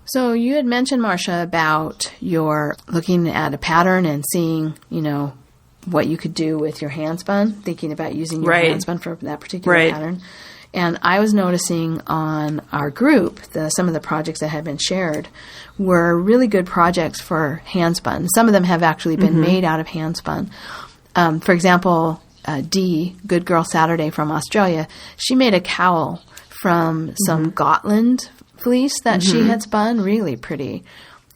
B: So you had mentioned, Marsha, about your looking at a pattern and seeing, what you could do with your handspun, thinking about using your handspun for that particular pattern. And I was noticing on our group, some of the projects that had been shared were really good projects for handspun. Some of them have actually been made out of handspun. For example, Dee, Good Girl Saturday from Australia, she made a cowl from some Gotland fleece that she had spun, really pretty.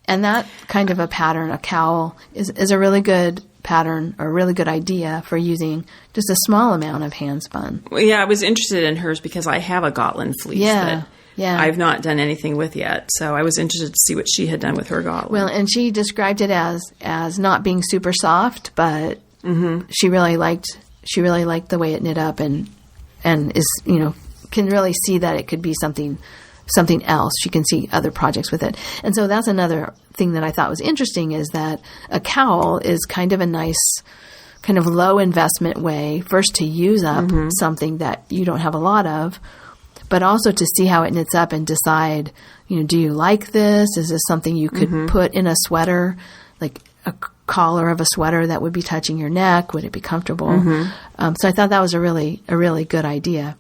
B: And that kind of a pattern, a cowl, is a really good pattern or a really good idea for using just a small amount of hand spun.
A: Well, yeah, I was interested in hers because I have a Gotland fleece that I've not done anything with yet. So I was interested to see what she had done with her Gotland.
B: Well, and she described it as not being super soft, but she really liked she really liked the way it knit up and is, can really see that it could be something else. She can see other projects with it. And so that's another thing that I thought was interesting, is that a cowl is kind of a nice, kind of low investment way, first to use up something that you don't have a lot of, but also to see how it knits up and decide, do you like this? Is this something you could put in a sweater, like a collar of a sweater that would be touching your neck? Would it be comfortable? So I thought that was a really good idea.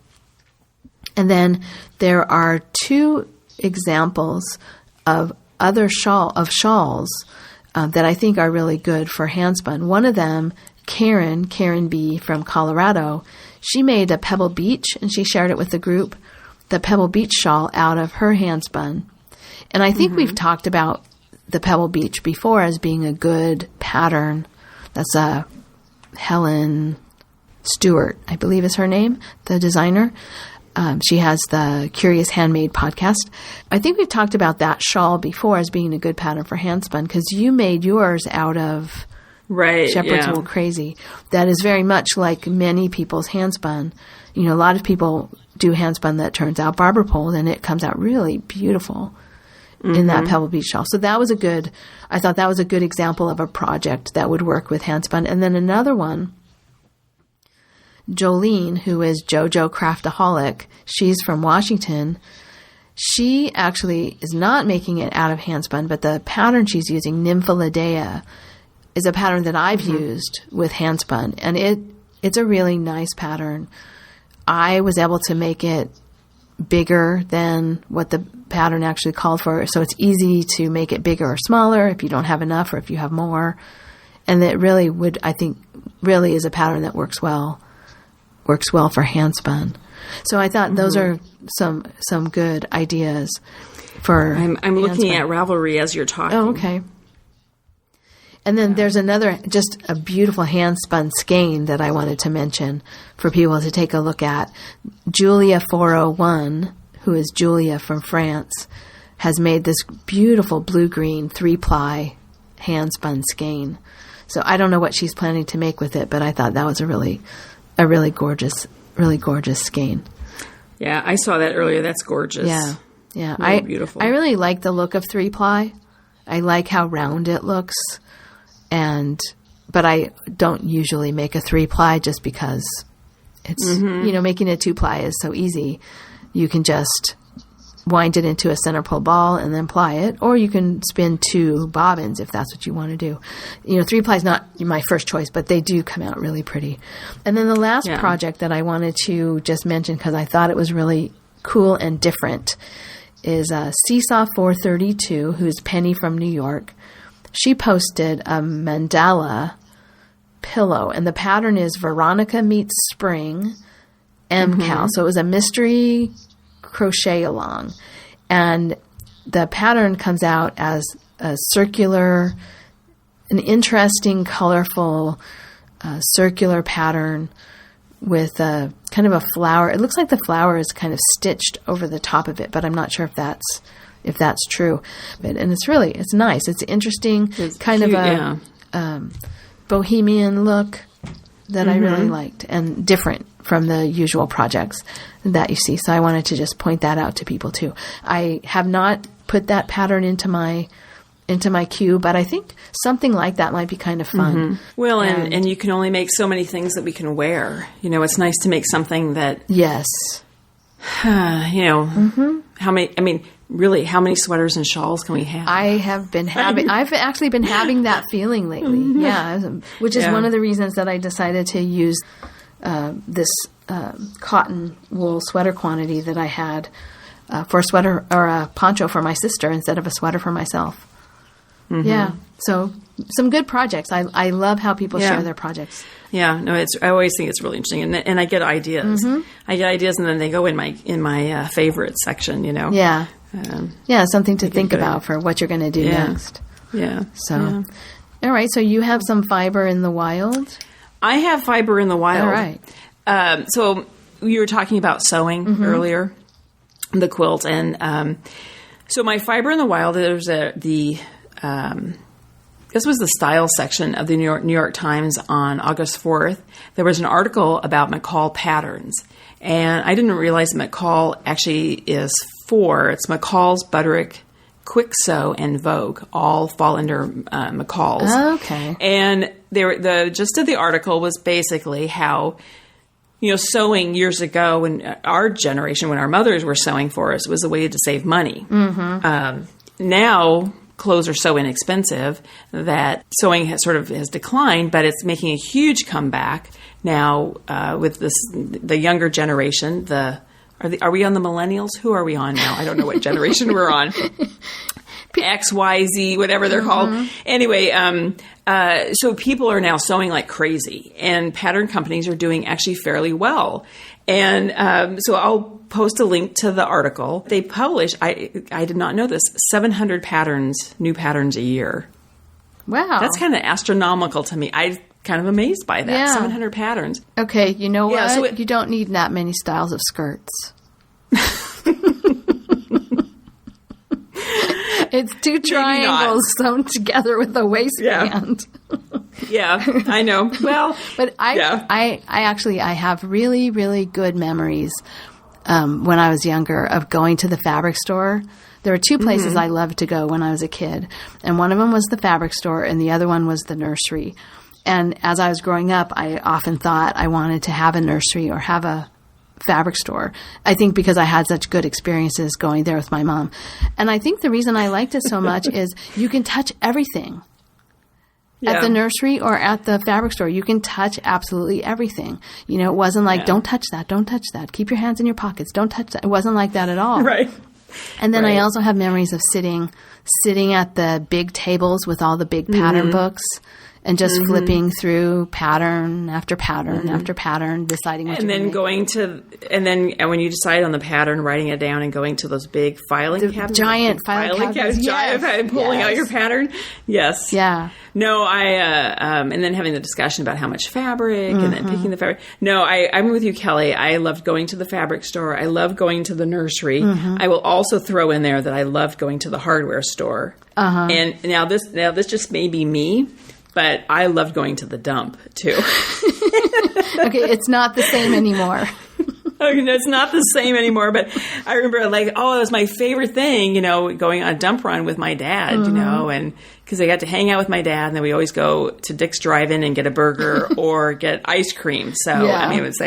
B: And then there are 2 examples of other shawls that I think are really good for handspun. One of them, Karin B. from Colorado, she made a Pebble Beach, and she shared it with the group, the Pebble Beach shawl out of her handspun. And I think we've talked about the Pebble Beach before as being a good pattern. That's Helen Stewart, I believe is her name, the designer. She has the Curious Handmade podcast. I think we've talked about that shawl before as being a good pattern for handspun, because you made yours out of shepherd's wool crazy. That is very much like many people's handspun. A lot of people do handspun that turns out barber pole, and it comes out really beautiful in that Pebble Beach shawl. So I thought that was a good example of a project that would work with handspun. And then another one, Jolene, who is JoJo Craftaholic, she's from Washington. She actually is not making it out of handspun, but the pattern she's using, Nymphalidea, is a pattern that I've used with handspun, and it's a really nice pattern. I was able to make it bigger than what the pattern actually called for, so it's easy to make it bigger or smaller if you don't have enough or if you have more. And it really really is a pattern that works well for handspun. So I thought those are some good ideas for
A: I'm looking at Ravelry as you're talking.
B: Oh, okay. And then there's another, just a beautiful hand-spun skein that I wanted to mention for people to take a look at. Julia 401, who is Julia from France, has made this beautiful blue-green 3-ply hand-spun skein. So I don't know what she's planning to make with it, but I thought that was a really gorgeous skein.
A: Yeah, I saw that earlier. That's gorgeous.
B: Yeah.
A: Really beautiful.
B: I really like the look of 3-ply. I like how round it looks. But I don't usually make a 3-ply just because it's, making a 2-ply is so easy. You can just wind it into a center pull ball and then ply it, or you can spin 2 bobbins if that's what you want to do. 3-ply is not my first choice, but they do come out really pretty. And then the last project that I wanted to just mention, because I thought it was really cool and different, is Seesaw 432, who's Penny from New York. She posted a mandala pillow, and the pattern is Veronica Meets Spring MCal. So it was a mystery crochet along, and the pattern comes out as a circular, an interesting, colorful, circular pattern with a kind of a flower. It looks like the flower is kind of stitched over the top of it, but I'm not sure if that's true. And it's nice. It's interesting, it's kind cute, of a bohemian look that I really liked, and different from the usual projects that you see. So I wanted to just point that out to people too. I have not put that pattern into my queue, but I think something like that might be kind of fun.
A: Well, and you can only make so many things that we can wear. It's nice to make something that how many sweaters and shawls can we have? I've actually been having that feeling lately. Which is one of the reasons that I decided to use this cotton wool sweater quantity that I had for a sweater or a poncho for my sister instead of a sweater for myself. Yeah. So some good projects. I love how people share their projects. Yeah. No, I always think it's really interesting, and I get ideas. I get ideas, and then they go in my favorite section.
B: Yeah. Something to think about for what you're going to do next. Yeah. So, all right. So you have some fiber in the wild.
A: I have fiber in the wild.
B: All right.
A: So you were talking about sewing earlier, the quilt, and so my fiber in the wild. There's this was the style section of the New York Times on August 4th. There was an article about McCall patterns. And I didn't realize McCall actually is 4. It's McCall's, Butterick, Quick Sew, and Vogue all fall under McCall's.
B: Okay.
A: And the gist of the article was basically how, sewing years ago, when our generation, when our mothers were sewing for us, was a way to save money. Now, clothes are so inexpensive that sewing has declined, but it's making a huge comeback now with the younger generation. Are we on the millennials? Who are we on now? I don't know what generation we're on. X, Y, Z, whatever they're called. Anyway, so people are now sewing like crazy, and pattern companies are doing actually fairly well. And so I'll post a link to the article. They publish, I did not know this, 700 new patterns a year.
B: Wow.
A: That's kind of astronomical to me. I'm kind of amazed by that.
B: Yeah.
A: 700 patterns.
B: Okay, you know what?
A: So
B: you don't need that many styles of skirts. It's 2 triangles sewn together with a waistband.
A: Yeah, I know. Well,
B: but I have really, really good memories when I was younger of going to the fabric store. There were 2 places I loved to go when I was a kid, and one of them was the fabric store, and the other one was the nursery. And as I was growing up, I often thought I wanted to have a nursery or have a fabric store. I think because I had such good experiences going there with my mom. And I think the reason I liked it so much is you can touch everything. Yeah. At the nursery or at the fabric store, you can touch absolutely everything. It wasn't like, don't touch that, don't touch that. Keep your hands in your pockets, don't touch that. It wasn't like that at all.
A: Right.
B: And then I also have memories of sitting at the big tables with all the big pattern books and just flipping through pattern after pattern after pattern, deciding what
A: and then when you decide on the pattern, writing it down and going to those big filing cabinets.
B: Giant filing cabinets.
A: Giant, pulling out your pattern. Yes.
B: Yeah.
A: No, and then having the discussion about how much fabric and then picking the fabric. No, I'm with you, Kelly. I loved going to the fabric store. I loved going to the nursery. I will also throw in there that I loved going to the hardware store. And now this just may be me, but I loved going to the dump too.
B: Okay, it's not the same anymore.
A: It's not the same anymore, but I remember it was my favorite thing, going on a dump run with my dad, and because I got to hang out with my dad, and then we always go to Dick's Drive-In and get a burger or get ice cream. So, it was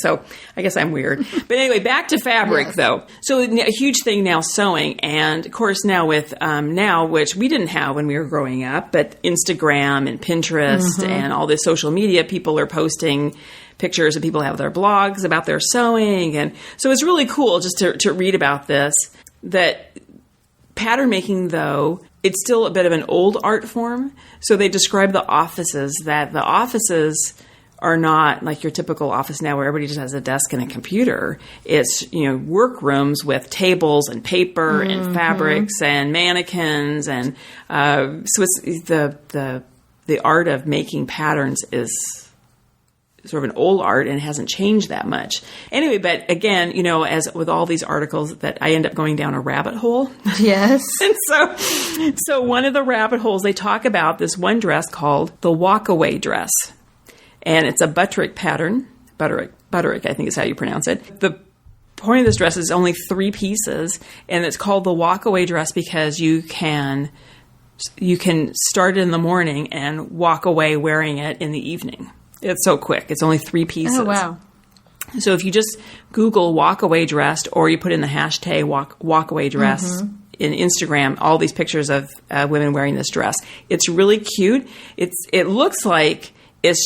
A: so I guess I'm weird. But anyway, back to fabric though. So a huge thing now, sewing. And of course now with, which we didn't have when we were growing up, but Instagram and Pinterest and all this social media, people are posting pictures and people have their blogs about their sewing. And so it's really cool just to read about this, that pattern making though, it's still a bit of an old art form. So they describe the offices are not like your typical office now where everybody just has a desk and a computer. It's, workrooms with tables and paper and fabrics and mannequins. And so it's the art of making patterns is sort of an old art and hasn't changed that much. Anyway, but again, as with all these articles that I end up going down a rabbit hole.
B: Yes.
A: And so one of the rabbit holes, they talk about this one dress called the walkaway dress. And it's a Butterick pattern. Butterick, I think is how you pronounce it. The point of this dress is only 3 pieces, and it's called the walkaway dress because you can start it in the morning and walk away wearing it in the evening. It's so quick. It's only 3 pieces.
B: Oh, wow.
A: So if you just Google walkaway dress or you put in the hashtag walkaway dress in Instagram, all these pictures of women wearing this dress. It's really cute. It looks like it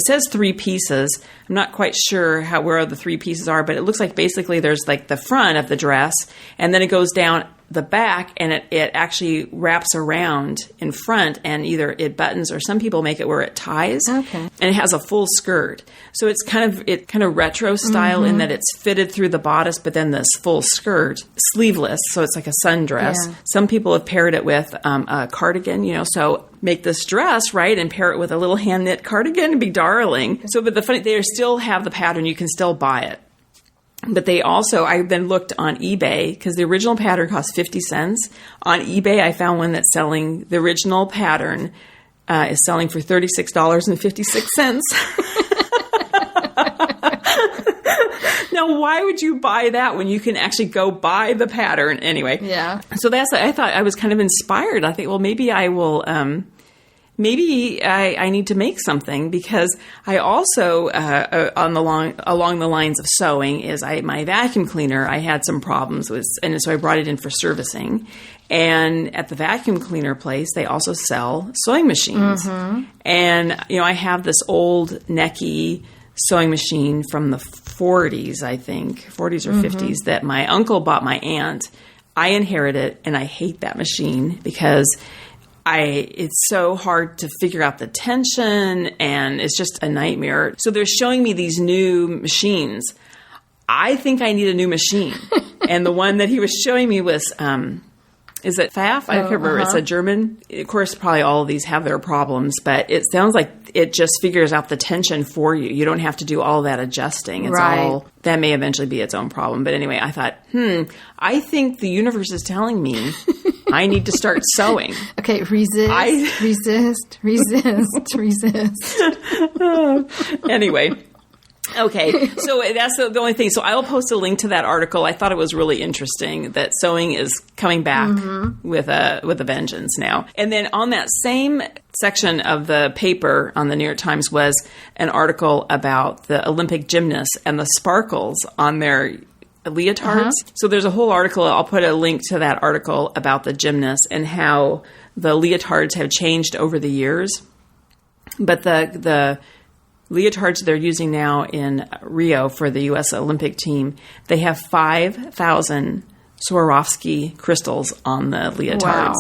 A: says 3 pieces. I'm not quite sure where the 3 pieces are, but it looks like basically there's like the front of the dress and then it goes down the back and it actually wraps around in front and either it buttons or some people make it where it ties.
B: Okay.
A: And it has a full skirt. So it's kind of retro style in that it's fitted through the bodice, but then this full skirt, sleeveless. So it's like a sundress. Yeah. Some people have paired it with a cardigan, so make this dress, right, and pair it with a little hand knit cardigan and be darling. So, but the funny, they still have the pattern. You can still buy it. But they also, I then looked on eBay because the original pattern cost 50 cents. On eBay, I found one that's selling, the original pattern is selling for $36.56. Now, why would you buy that when you can actually go buy the pattern anyway?
B: Yeah.
A: So I thought I was kind of inspired. I think, well, maybe I will, maybe I need to make something, because I also, along the lines of sewing, is my vacuum cleaner, I had some problems with, and so I brought it in for servicing. And at the vacuum cleaner place, they also sell sewing machines. And, I have this old Necky sewing machine from the 40s, I think, 40s or 50s, that my uncle bought my aunt. I inherited it, and I hate that machine because it's so hard to figure out the tension, and it's just a nightmare. So they're showing me these new machines. I think I need a new machine. And the one that he was showing me was, is it Pfaff? I can't remember. It's a German. Of course, probably all of these have their problems, but it sounds like it just figures out the tension for you. You don't have to do all that adjusting. It's all, that may eventually be its own problem. But anyway, I thought, I think the universe is telling me I need to start sewing.
B: Okay, resist.
A: Anyway. Okay, so that's the only thing. So I will post a link to that article. I thought it was really interesting that sewing is coming back with a vengeance now. And then on that same section of the paper on the New York Times was an article about the Olympic gymnasts and the sparkles on their leotards. So there's a whole article. I'll put a link to that article about the gymnasts and how the leotards have changed over the years. But the leotards they're using now in Rio for the US Olympic team, they have 5,000 Swarovski crystals on the leotards.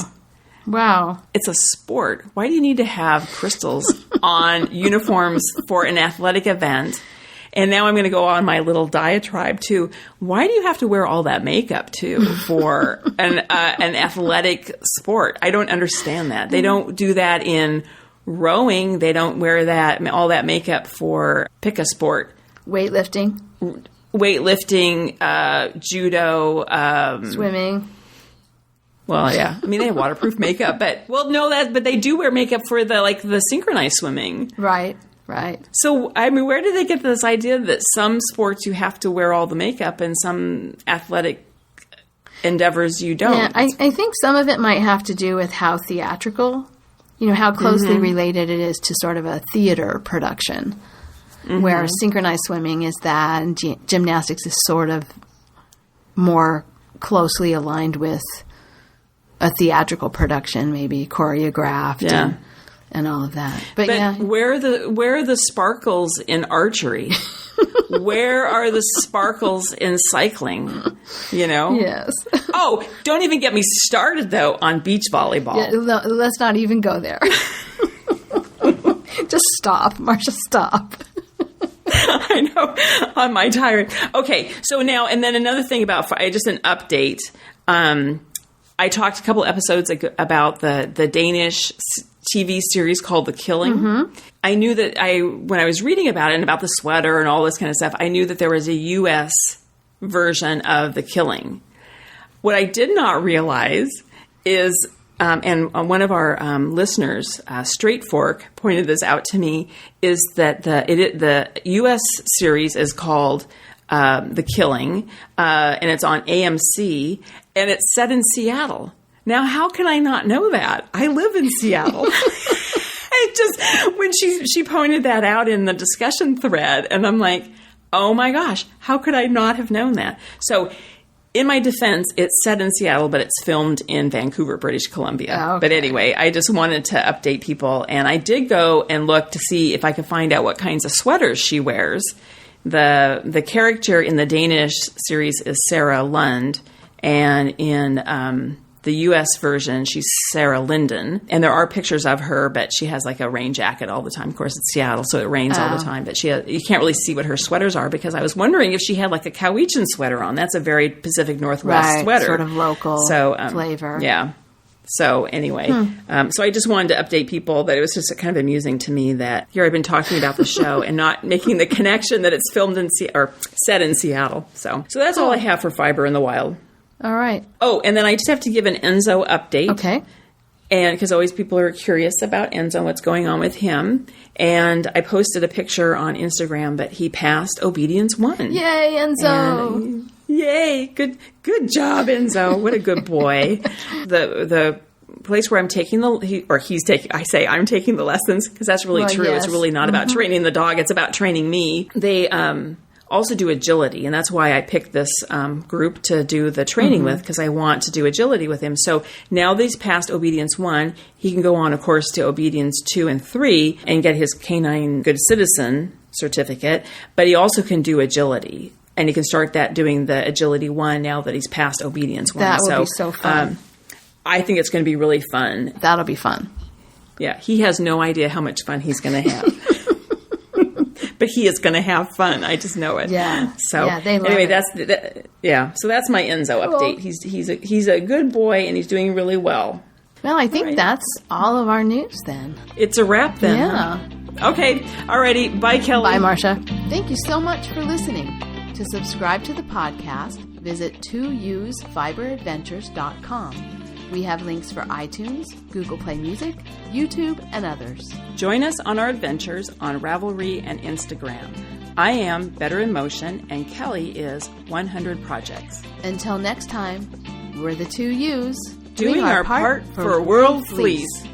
B: Wow.
A: It's a sport. Why do you need to have crystals on uniforms for an athletic event? And now I'm going to go on my little diatribe too. Why do you have to wear all that makeup too for an athletic sport? I don't understand that. They don't do that in rowing. They don't wear all that makeup for pick a sport.
B: Weightlifting,
A: judo,
B: swimming.
A: Well, yeah. I mean, they have waterproof makeup, but they do wear makeup for the synchronized swimming.
B: Right.
A: So, I mean, where did they get this idea that some sports you have to wear all the makeup and some athletic endeavors you don't?
B: Yeah, I think some of it might have to do with how theatrical, how closely related it is to sort of a theater production, where synchronized swimming is that, and gymnastics is sort of more closely aligned with a theatrical production, maybe choreographed and all of that. But
A: where are the sparkles in archery? Where are the sparkles in cycling?
B: Yes.
A: Oh, don't even get me started, though, on beach volleyball.
B: Yeah, let's not even go there. Just stop. Marsha, stop.
A: I know. On my tirade. Okay, so now, and then another thing about, just an update. I talked a couple episodes about the Danish TV series called The Killing. I knew that when I was reading about it and about the sweater and all this kind of stuff, I knew that there was a U.S. version of The Killing. What I did not realize is, and one of our listeners, Straight Fork, pointed this out to me, is that the U.S. series is called The Killing, and it's on AMC, and it's set in Seattle. Now, how can I not know that? I live in Seattle. When she pointed that out in the discussion thread, and I'm like, oh my gosh, how could I not have known that? So, in my defense, it's set in Seattle, but it's filmed in Vancouver, British Columbia. Oh, okay. But anyway, I just wanted to update people, and I did go and look to see if I could find out what kinds of sweaters she wears. The character in the Danish series is Sarah Lund, and in the U.S. version, she's Sarah Linden. And there are pictures of her, but she has like a rain jacket all the time. Of course, it's Seattle, so it rains all the time. But you can't really see what her sweaters are, because I was wondering if she had like a Cowichan sweater on. That's a very Pacific Northwest sweater.
B: Sort of local flavor.
A: Yeah. So anyway, so I just wanted to update people that it was just kind of amusing to me that here I've been talking about the show and not making the connection that it's filmed in or set in Seattle. So that's all I have for Fiber in the Wild.
B: All right.
A: Oh, and then I just have to give an Enzo update.
B: Okay.
A: And because always people are curious about Enzo, what's going on with him. And I posted a picture on Instagram that he passed Obedience 1.
B: Yay, Enzo!
A: Yay! Good job, Enzo. What a good boy. The place where I'm taking I'm taking the lessons, because that's really true.
B: Yes.
A: It's really not about training the dog. It's about training me. They also do agility, and that's why I picked this group to do the training with, because I want to do agility with him. So now that he's passed Obedience 1, he can go on, of course, to Obedience 2 and 3 and get his Canine Good Citizen certificate, but he also can do agility. And he can start doing the Agility 1 now that he's passed Obedience 1.
B: That would be so fun.
A: I think it's going to be really fun.
B: That'll be fun.
A: Yeah, he has no idea how much fun he's going to have. But he is going to have fun. I just know it.
B: Yeah.
A: So
B: they love
A: anyway,
B: it.
A: So that's my Enzo update. He's a good boy, and he's doing really well.
B: Well, I think that's all of our news then.
A: It's a wrap then.
B: Yeah.
A: Huh? Okay. Alrighty. Bye, Kelly.
B: Bye, Marsha. Thank you so much for listening. To subscribe to the podcast, visit 2ewesfiberadventures.com. We have links for iTunes, Google Play Music, YouTube, and others.
A: Join us on our adventures on Ravelry and Instagram. I am Better in Motion, and Kelly is 100 Projects.
B: Until next time, we're the 2 Ewes
A: doing our part for World Fleece.